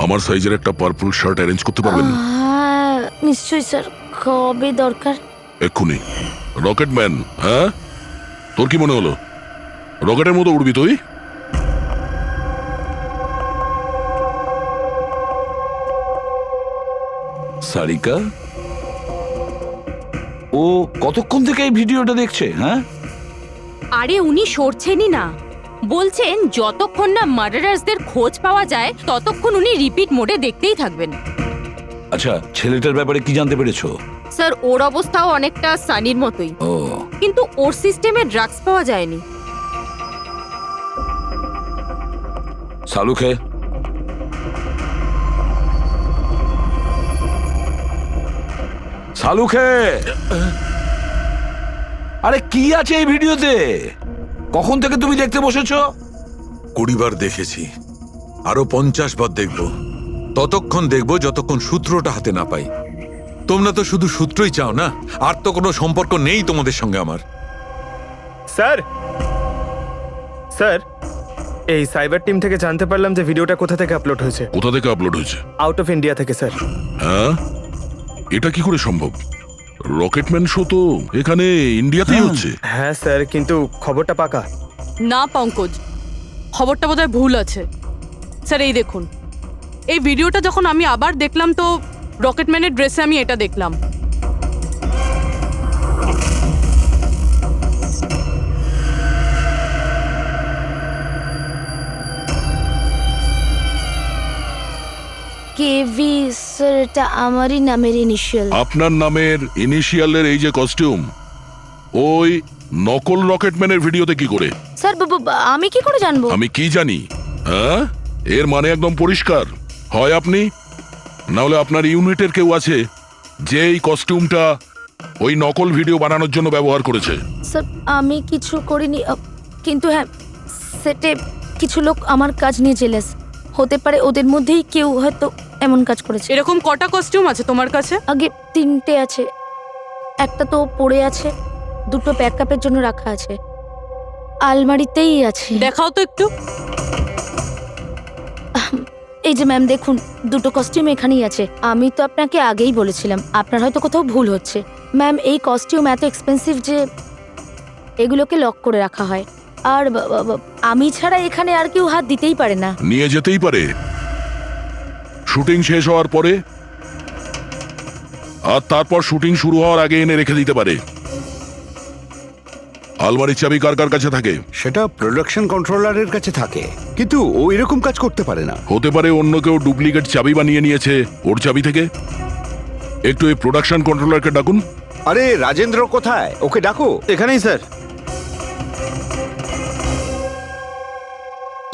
[SPEAKER 5] আমার সাইজের একটা পার্পল শার্ট অ্যারেঞ্জ করতে পারবেন?
[SPEAKER 15] হ্যাঁ নিশ্চয়ই স্যার, কবে দরকার?
[SPEAKER 5] এক্ষুনি। রকেটম্যান, হ্যাঁ তোর কি মনে হলো রকেটের মতো উড়বি তুই?
[SPEAKER 10] সারিকা, ও কতক্ষণ থেকে এই ভিডিওটা দেখছে? হ্যাঁ,
[SPEAKER 16] আরে উনি সরছেনই না, বলছেন যতক্ষণ না মার্ডারার্সদের খোঁজ পাওয়া যায় ততক্ষণ উনি রিপিট মোডে দেখতেই থাকবেন।
[SPEAKER 10] আচ্ছা, ছেলেটার ব্যাপারে কি জানতে পেরেছো?
[SPEAKER 16] স্যার ওর অবস্থাও অনেকটা সানির মতোই,
[SPEAKER 10] ও,
[SPEAKER 16] কিন্তু ওর সিস্টেমে ড্রাগস পাওয়া যায়নি।
[SPEAKER 10] সালুখে, সালুখে, আরে কি আছে এই ভিডিওতে? কখন থেকে তুমি দেখতে বসেছো?
[SPEAKER 11] 20 বার দেখেছি, আরো 50 বার দেখব। ততক্ষণ দেখব যতক্ষণ সূত্রটা হাতে না পাই। তোমরা তো শুধু সূত্রই চাও না, আর তো কোনো সম্পর্ক নেই তোমাদের সঙ্গে আমার।
[SPEAKER 1] স্যার, স্যার, এই সাইবার টিম থেকে জানতে পারলাম যে ভিডিওটা কোথা থেকে আপলোড হয়েছে।
[SPEAKER 5] কোথা থেকে আপলোড হয়েছে?
[SPEAKER 1] আউট অফ ইন্ডিয়া থেকে স্যার।
[SPEAKER 5] হ্যাঁ, এটা কি করে সম্ভব? রকেটম্যান শো তো এখানে ইন্ডিয়াতেই হচ্ছে।
[SPEAKER 1] হ্যাঁ স্যার, কিন্তু খবরটা পাকা।
[SPEAKER 3] না পঙ্কজ, খবরটা বোধহয় ভুল আছে। স্যার এই দেখুন, এই ভিডিওটা যখন আমি আবার দেখলাম তো রকেটম্যানের ড্রেসে আমি এটা দেখলাম।
[SPEAKER 15] কেভি স্যার, এটা আমারই নামের ইনিশিয়াল।
[SPEAKER 5] আপনার নামের ইনিশিয়ালের এই যে কস্টিউম, ওই নকল রকেটম্যানের ভিডিওতে কি করে?
[SPEAKER 15] স্যার আমি কি করে জানবো?
[SPEAKER 5] আমি কি জানি? হ্যাঁ, এর মানে একদম পরিষ্কার, হয় আপনি না হলে আপনার ইউনিটের কেউ আছে যে এই কস্টিউমটা ওই নকল ভিডিও বানানোর জন্য ব্যবহার করেছে।
[SPEAKER 15] স্যার আমি কিছু করিনি, কিন্তু হ্যাঁ সেটে কিছু লোক আমার কাজ নিয়ে জেলেস। হতে পারে ওদের মধ্যেই কেউ হয়তো এমন কাজ করেছে।
[SPEAKER 3] এরকম কটা কস্টিউম আছে তোমার কাছে?
[SPEAKER 15] আগে 3টে আছে, একটা তো পড়ে আছে, 2টো ব্যাকআপের জন্য রাখা আছে, আলমারিতেই আছে।
[SPEAKER 3] দেখাও তো একটু।
[SPEAKER 15] এই যে ম্যাম দেখুন, 2টো কস্টিউম এখানেই আছে। আমি তো আপনাকে আগেই বলেছিলাম, আপনার হয়তো কোথাও ভুল হচ্ছে। ম্যাম এই কস্টিউম এত এক্সপেন্সিভ যে এগুলোকে লক করে রাখা হয়, আর আমি ছাড়া এখানে আর কেউ হাত দিতেই পারে না।
[SPEAKER 5] নিয়ে যেতেই পারে শুটিং শেষ হওয়ার পরে, আর তারপর শুটিং শুরু হওয়ার আগে এনে রেখে দিতে পারে। আলমারির চাবি কার কার কাছে থাকে?
[SPEAKER 8] সেটা প্রোডাকশন কন্ট্রোলারের কাছে থাকে, কিন্তু ও এরকম কাজ করতে পারে না।
[SPEAKER 5] হতে পারে অন্য কেউ ডুপ্লিকেট চাবি বানিয়ে নিয়েছে ওর চাবি থেকে। একটু এই প্রোডাকশন কন্ট্রোলারকে ডাকুন।
[SPEAKER 8] আরে রাজেন্দ্র কোথায়? ওকে ডাকো।
[SPEAKER 7] এখানেই স্যার।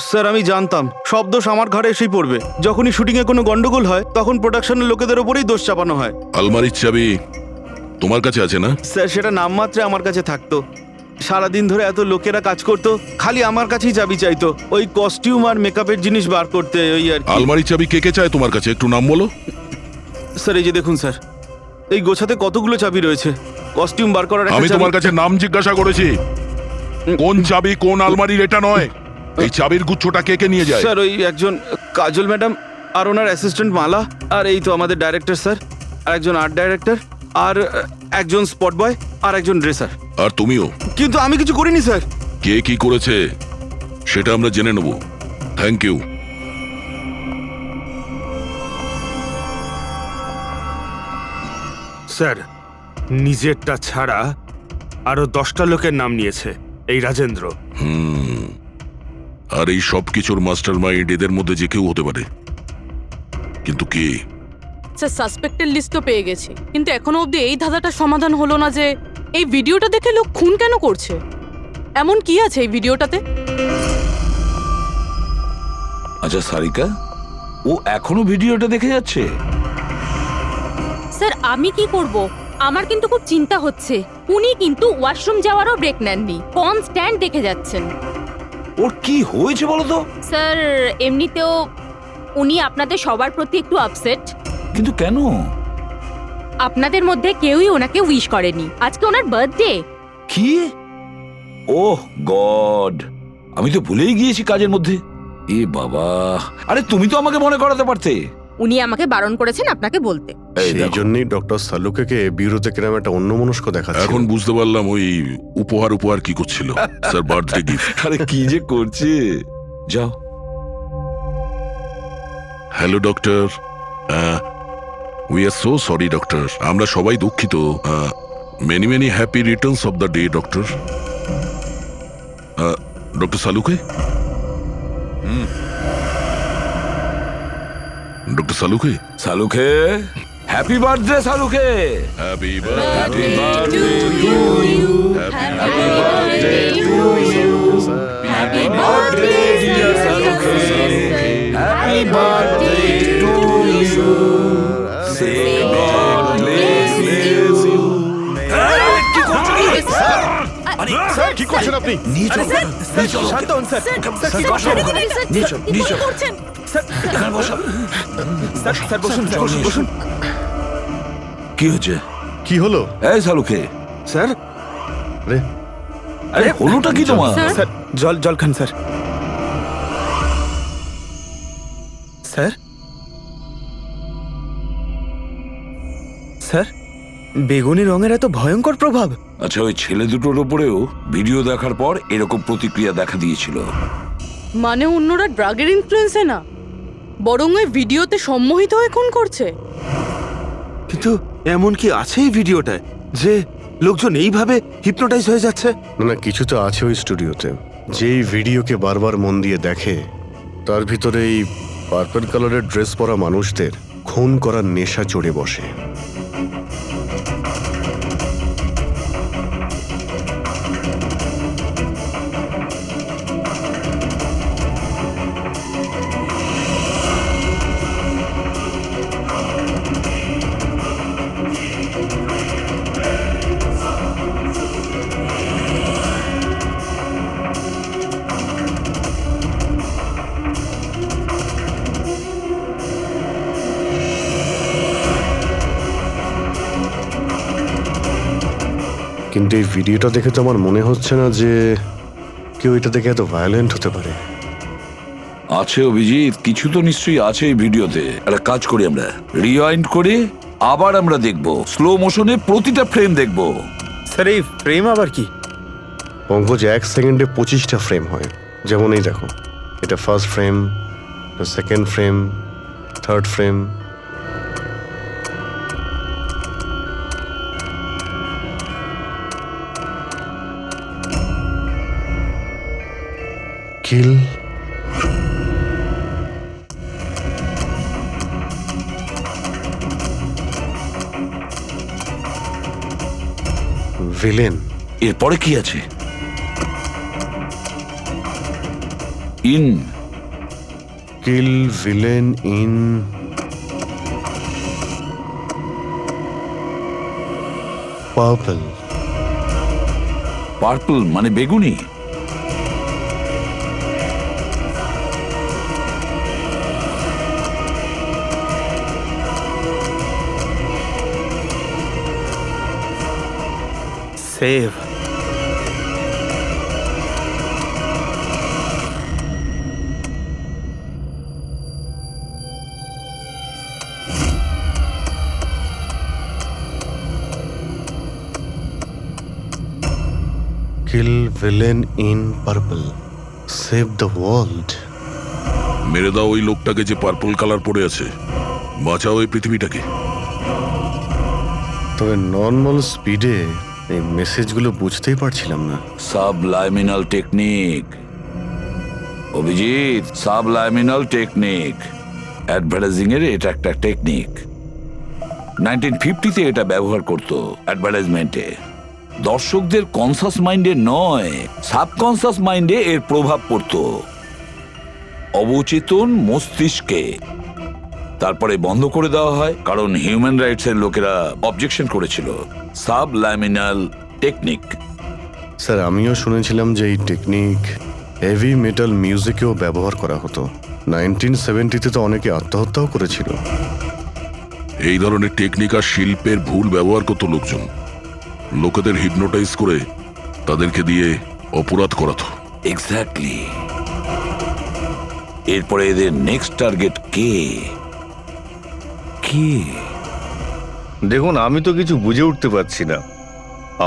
[SPEAKER 7] স্যার আমি জানতাম সব দোষ আমার ঘরে এসেই পড়বে। যখনই শুটিংয়ে কোনো গন্ডগোল হয় তখন প্রোডাকশনের লোকেদের ওপরেই দোষ চাপানো হয়।
[SPEAKER 5] আলমারির চাবি তোমার কাছে আছে না?
[SPEAKER 7] স্যার সেটা নামমাত্রে আমার কাছে থাকতো। সারাদিন ধরে এত লোকেরা কাজ করতো, খালি আমার কাছেই চাবি চাইতো ওই কস্টিউম আর মেকআপের জিনিস বার করতে, ওই আর কি।
[SPEAKER 5] আলমারির চাবি কে কে চায় তোমার কাছে? একটু নাম বলো।
[SPEAKER 7] স্যার এই যে দেখুন স্যার, এই গোছাতে কতগুলো চাবি রয়েছে। কস্টিউম বার করার
[SPEAKER 5] আমি তোমার কাছে নাম জিজ্ঞাসা করেছি, কোন চাবি কোন আলমারির এটা নয়। এই চাবির গুচ্ছটা কে কে নিয়ে যায়?
[SPEAKER 7] স্যার ওই একজন কাজল ম্যাডাম, আর ওনার অ্যাসিস্ট্যান্ট মালা, আর এই তো আমাদের ডাইরেক্টর স্যার, আর একজন আর্ট ডাইরেক্টর, আর একজন স্পট বয়, আর একজন ড্রেসার।
[SPEAKER 5] আর তুমিও?
[SPEAKER 7] কিন্তু আমি কিছু করিনি স্যার।
[SPEAKER 5] কে কি করেছে সেটা আমরা জেনে নেব। Thank you.
[SPEAKER 4] স্যার নিজেরটা ছাড়া আরো 10টা লোকের নাম নিয়েছে এই রাজেন্দ্র।
[SPEAKER 5] আর এই সব কিছুর মাস্টার মাইন্ড এদের মধ্যে যে কেউ হতে পারে, কিন্তু কে?
[SPEAKER 3] স্যার সাসপেক্টের লিস্ট তো পেয়ে গেছি, কিন্তু এখনো অবধি এই ধাঁধাটা সমাধান হলো না যে এই ভিডিওটা দেখে লোক খুন কেন করছে। এমন কি আছে এই ভিডিওটাতে?
[SPEAKER 10] আচ্ছা সারিকা, ও এখনো ভিডিওটা দেখে যাচ্ছে?
[SPEAKER 16] স্যার আমি কি করব, আমার কিন্তু খুব চিন্তা হচ্ছে। উনি কিন্তু ওয়াশরুম যাওয়ারও ব্রেক নেননি, কনস্ট্যান্ট দেখে যাচ্ছেন।
[SPEAKER 10] ওর কি হয়েছে বলো তো?
[SPEAKER 16] স্যার এমনিতেও উনি আপনাদের সবার প্রতি একটু আপসেট।
[SPEAKER 10] কিন্তু কেন?
[SPEAKER 16] আপনাদের মধ্যে কেউই ওনাকে উইশ করেনি। আজকে ওনার বার্থডে।
[SPEAKER 10] কি? ওহ গড, আমি তো ভুলেই গিয়েছি কাজের মধ্যে। এ বাবা, আরে তুমি তো আমাকে মনে করাতে পারতে।
[SPEAKER 16] উনি আমাকে বারণ করেছেন আপনাকে বলতে।
[SPEAKER 6] সেই জন্যই ডক্টর সালুকে বিউরোতে কিরম একটা অন্যমনস্ক দেখাচ্ছে।
[SPEAKER 5] এখন বুঝতে পারলাম ওই উপহার কি করছিল। Sir, birthday gift.
[SPEAKER 10] আরে কি যে করছে। যাও।
[SPEAKER 5] Hello doctor, we are so sorry doctor, আমরা সবাই দুঃখিত। Many many happy returns of the day doctor. Doctor Saluke, doctor Saluke,
[SPEAKER 10] Saluke, happy birthday Saluke.
[SPEAKER 5] Happy
[SPEAKER 10] happy birthday to you, happy birthday to you, happy birthday dear Saluke, happy birthday to you, say God bless you. কি করছো?
[SPEAKER 6] স্যার, কি করছেন আপনি?
[SPEAKER 1] শান্ত হন স্যার। স্যার, কি করছেন? স্যার, বসুন স্যার, বসুন।
[SPEAKER 10] কি হচ্ছে?
[SPEAKER 6] কি হলো?
[SPEAKER 10] এই সালুকে।
[SPEAKER 1] স্যার,
[SPEAKER 10] আরে হলোটা কি তোমার?
[SPEAKER 1] স্যার, জল খান স্যার। স্যার, স্যার, বেগুনি রঙের এত ভয়ঙ্কর প্রভাব।
[SPEAKER 10] আচ্ছা, ওই ছেলে দুটোর উপরেও ভিডিও দেখার পর এরকম প্রতিক্রিয়া দেখা দিয়েছিল।
[SPEAKER 3] মানে অন্যরা ড্রাগের ইনফ্লুয়েন্সে না, বরং ওই ভিডিওতে সম্মোহিত হয়ে খুন করছে।
[SPEAKER 4] কিন্তু এমন কি আছে এই ভিডিওটায় যে লোকজন এইভাবে হিপনোটাইজ হয়ে যাচ্ছে?
[SPEAKER 6] না, কিছু তো আছে ওই স্টুডিওতে। যেই ভিডিওকে বারবার মন দিয়ে দেখে, তার ভিতরে এই পার্পল কালারের ড্রেস পরা মানুষদের খুন করার নেশা চড়ে বসে। কিন্তু এই ভিডিওটা দেখে তো আমার মনে হচ্ছে না যে কেউ এটা দেখে এত ভায়োলেন্ট হতে পারে।
[SPEAKER 10] আছে অভিজিৎ, কিছু তো নিশ্চয়ই আছে এই ভিডিওতে। একটা কাজ করি, আমরা রিওয়াইন্ড করে আবার আমরা দেখব, স্লো মোশনে প্রতিটা ফ্রেম দেখব।
[SPEAKER 1] স্যার, এই ফ্রেম আবার কি?
[SPEAKER 6] পঙ্কজ, 1 সেকেন্ডে 25টা ফ্রেম হয়। যেমন এই দেখো, এটা first frame, second frame, third frame. Kill, villain.
[SPEAKER 10] এরপরে কি আছে? In,
[SPEAKER 6] kill, villain, in, purple.
[SPEAKER 10] Purple মানে বেগুনি।
[SPEAKER 1] Save.
[SPEAKER 6] Kill, villain, in, purple, save the world.
[SPEAKER 5] মেরে দাও ওই লোকটাকে যে পার্পল কালার পরে আছে, বাঁচাও এই পৃথিবীটাকে।
[SPEAKER 6] তবে নর্মাল স্পিডে এই মেসেজগুলো বুঝতেই পারছিলাম না।
[SPEAKER 10] সাবলাইমিনাল টেকনিক অভিজিৎ, সাবলাইমিনাল টেকনিক। অ্যাডভার্টাইজিং এর এটা একটা টেকনিক। 1950-তে এটা ব্যবহার করতো অ্যাডভার্টাইজমেন্টে। দর্শকদের কনসাস মাইন্ডে নয়, সাবকনসাস মাইন্ডে এর প্রভাব পড়তো, অবচেতন মস্তিষ্কে। তারপরে বন্ধ করে দেওয়া হয়, কারণ হিউম্যান রাইটস এর লোকেরা অবজেকশন করেছিল। সাবলাইমিনাল টেকনিক।
[SPEAKER 6] স্যার, আমিও শুনেছিলাম যে এই টেকনিক হেভি মেটাল মিউজিকেও ব্যবহার করা হতো। 1970-তে তো অনেকে আত্মহত্যাও করেছিল।
[SPEAKER 5] এই ধরনের টেকনিক আর শিল্পের ভুল ব্যবহার করতো লোকজন। লোকেদের হিপনোটাইজ করে তাদেরকে দিয়ে অপরাধ করাতো।
[SPEAKER 10] এক্স্যাক্টলি। এরপরে এদের নেক্সট টার্গেট কে? কে?
[SPEAKER 9] দেখুন, আমি তো কিছু বুঝে উঠতে পারছি না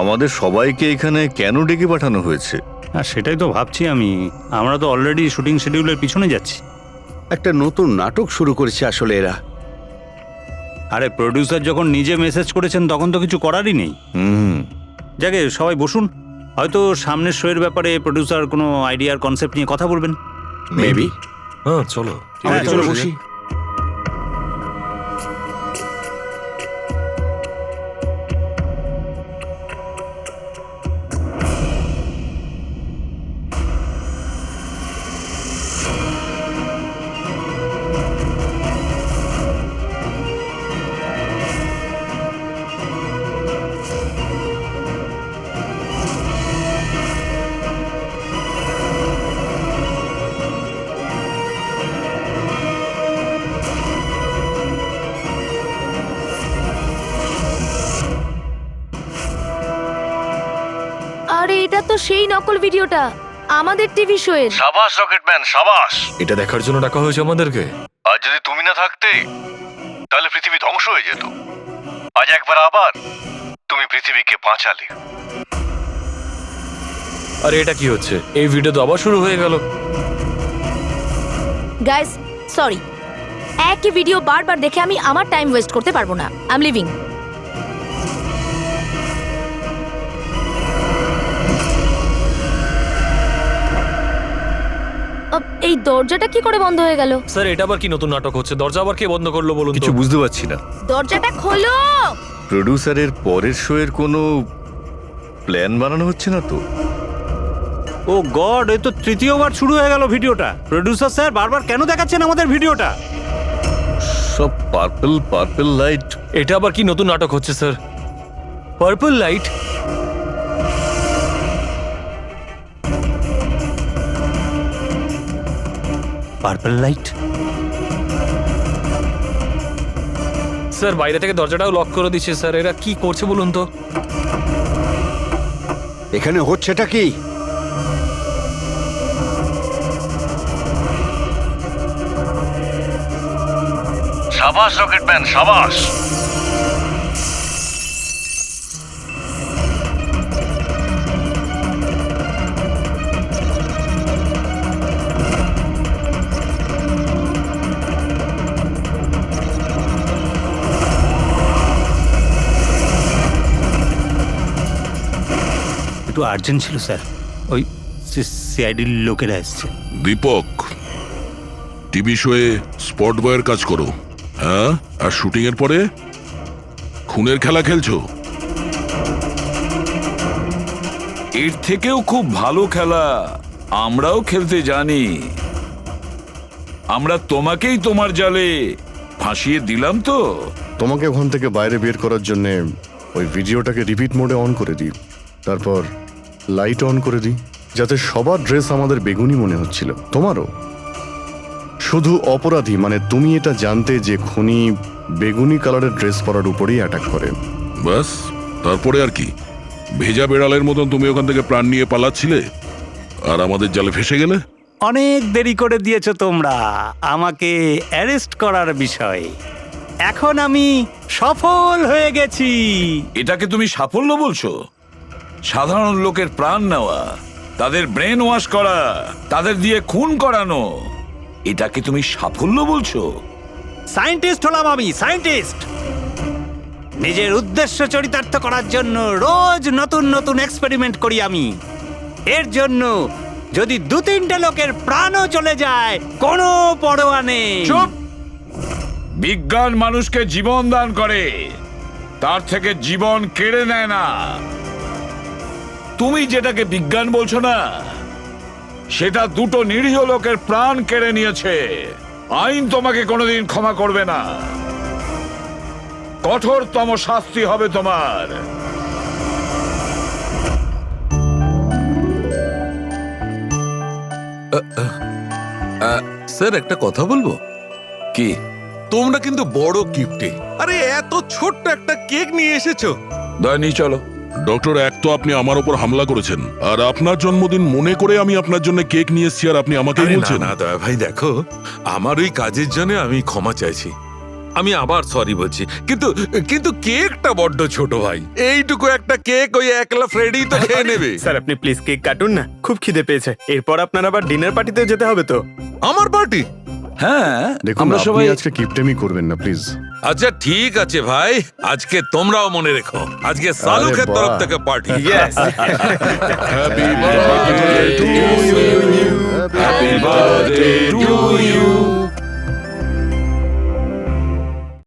[SPEAKER 9] আমাদের সবাইকে এখানে কেন ডেকে পাঠানো হয়েছে।
[SPEAKER 14] হ্যাঁ, সেটাই তো ভাবছি আমি। আমরা তো অলরেডি শুটিং শিডিউলের পিছনে যাচ্ছি।
[SPEAKER 8] একটা নতুন নাটক শুরু করেছে আসলে এরা।
[SPEAKER 14] আরে প্রডিউসার যখন নিজে মেসেজ করেছেন তখন তো কিছু করারই নেই। যাকে সবাই বসুন, হয়তো সামনের শোয়ের ব্যাপারে প্রডিউসার কোনো আইডিয়ার কনসেপ্ট নিয়ে কথা বলবেন।
[SPEAKER 8] মেবি।
[SPEAKER 13] হ্যাঁ, চলো।
[SPEAKER 8] হ্যাঁ, চলো বসি।
[SPEAKER 15] আরে এটা তো সেই নকল ভিডিওটা আমাদের টিভি শোয়ের।
[SPEAKER 9] সাবাস রকেটম্যান, সাবাস।
[SPEAKER 13] এটা দেখার জন্য ডাকা হয়েছে আমাদেরকে।
[SPEAKER 9] আর যদি তুমি না থাকতে তাহলে পৃথিবী ধ্বংস হয়ে যেত। আজ একবার আবার তুমি পৃথিবীকে বাঁচালে।
[SPEAKER 13] আরে এটা কি হচ্ছে? এই ভিডিও তো আবার শুরু হয়ে গেল।
[SPEAKER 15] গাইস, সরি, একই ভিডিও বারবার দেখে আমি আমার টাইম ওয়েস্ট করতে পারবো না। I am living. এই দরজাটা কি করে বন্ধ হয়ে গেল?
[SPEAKER 13] স্যার, এটা আবার কি নতুন নাটক হচ্ছে? দরজা আবার কে বন্ধ করলো বলুন?
[SPEAKER 9] কিছু বুঝতে পারছি না।
[SPEAKER 15] দরজাটা খোলো।
[SPEAKER 9] প্রডিউসারের পরের শো এর কোনো প্ল্যান বানানো হচ্ছে না তো?
[SPEAKER 14] ও গড, এই তো তৃতীয়বার শুরু হয়ে গেল ভিডিওটা। প্রডিউসার স্যার বারবার কেন দেখাচ্ছেন আমাদের ভিডিওটা?
[SPEAKER 9] সব পার্পল পার্পল লাইট।
[SPEAKER 13] এটা আবার কি নতুন নাটক হচ্ছে sir? Purple light?
[SPEAKER 14] Purple light?
[SPEAKER 13] Sir, বাইরে থেকে দরজাটাও লক করে দিচ্ছে স্যার। এরা কি করছে বলুন তো?
[SPEAKER 8] এখানে হচ্ছেটা কি?
[SPEAKER 9] সাবাস রকেটম্যান, সাবাস।
[SPEAKER 14] একটু আর্জেন্ট ছিল স্যার, ওই সিআইডির লোকেরা এসছে।
[SPEAKER 5] দীপক, টিভি শোয়ে স্পট বয়ের কাজ করো। হ্যাঁ, আর শুটিং এর পরে খুনের খেলা খেলছো।
[SPEAKER 10] এর থেকেও খুব ভালো খেলা আমরাও খেলতে জানি। আমরা তোমাকেই তোমার জালে ফাঁসিয়ে দিলাম তো।
[SPEAKER 6] তোমাকে ওখান থেকে বাইরে বের করার জন্য ওই ভিডিওটাকে রিপিট মোডে অন করে দিই, তারপর লাইট অন করে দিই, যাতে সবার ড্রেস আমাদের বেগুনি মনে হচ্ছিল, তোমারও। শুধু অপরাধী মানে তুমি এটা জানতে যে খুনি বেগুনি কালারের ড্রেস পরার উপরেই অ্যাটাক করে।
[SPEAKER 5] বাস, তারপরে আর কি? ভেজা বেড়ালের মতন তুমি ওখান থেকে প্রাণ নিয়ে পালাচ্ছিলে আর আমাদের জালে ফেসে গেলে।
[SPEAKER 14] অনেক দেরি করে দিয়েছো তোমরা আমাকে অ্যারেস্ট করার বিষয়ে। এখন আমি সফল হয়ে গেছি।
[SPEAKER 10] এটাকে তুমি সাফল্য বলছো? সাধারণ লোকের প্রাণ নেওয়া, তাদের ব্রেন ওয়াশ করা, তাদের দিয়ে খুন করানো, এটাকে তুমি সাফল্য বলছো?
[SPEAKER 14] সায়েন্টিস্ট হলাম আমি, সায়েন্টিস্ট। নিজের উদ্দেশ্য চরিতার্থ করার জন্য রোজ নতুন নতুন এক্সপেরিমেন্ট করি আমি। এর জন্য যদি 2-3টে লোকের প্রাণও চলে যায় কোনো পরোয়া নেই।
[SPEAKER 10] চুপ! বিজ্ঞান মানুষকে জীবন দান করে, তার থেকে জীবন কেড়ে নেয় না। তুমি যেটাকে বিজ্ঞান বলছো না, সেটা দুটো নিরীহ লোকের প্রাণ কেড়ে নিয়েছে। আইন তোমাকে কোনোদিন ক্ষমা করবে না। কঠোরতম শাস্তি হবে তোমার।
[SPEAKER 11] স্যার, একটা কথা বলবো
[SPEAKER 10] কি?
[SPEAKER 11] তোমরা কিন্তু বড় গিফটে, আরে এত ছোট্ট একটা কেক নিয়ে এসেছো।
[SPEAKER 10] দয়া নিয়ে চলো।
[SPEAKER 5] ডক্টর, এক তো আপনি আমার ওপর হামলা করেছেন, আর আপনার জন্মদিন মনে করে আমি আপনার জন্য কেক নিয়ে এসেছি, আর আপনি আমাকে
[SPEAKER 11] আরে না
[SPEAKER 5] বলছেন?
[SPEAKER 11] না দয়া ভাই, দেখো আমার ওই কাজের জন্য আমি ক্ষমা চাইছি, আমি আবার সরি বলছি, কিন্তু কিন্তু কেকটা বড্ড ছোট ভাই, এইটুকু একটা কেক ওই একলা ফ্রেডি তো খেয়ে নেবে।
[SPEAKER 1] স্যার আপনি প্লিজ কেক কাটুন না, খুব খিদে পেয়েছে। এরপর আপনার আবার ডিনার পার্টিতেও যেতে হবে তো।
[SPEAKER 11] আমার পার্টি?
[SPEAKER 10] হ্যাঁ,
[SPEAKER 6] দেখুন
[SPEAKER 10] আমরা
[SPEAKER 6] আপনি
[SPEAKER 10] সবাই
[SPEAKER 6] আজকে কিপটেমি করবেন না প্লিজ।
[SPEAKER 11] আচ্ছা ঠিক আছে ভাই, আজকে তোমরাও মনে রেখো, আজকে সালুকের
[SPEAKER 6] বাহ।
[SPEAKER 11] তরফ থেকে party.
[SPEAKER 1] Yes.
[SPEAKER 5] Happy birthday to you, happy birthday to you,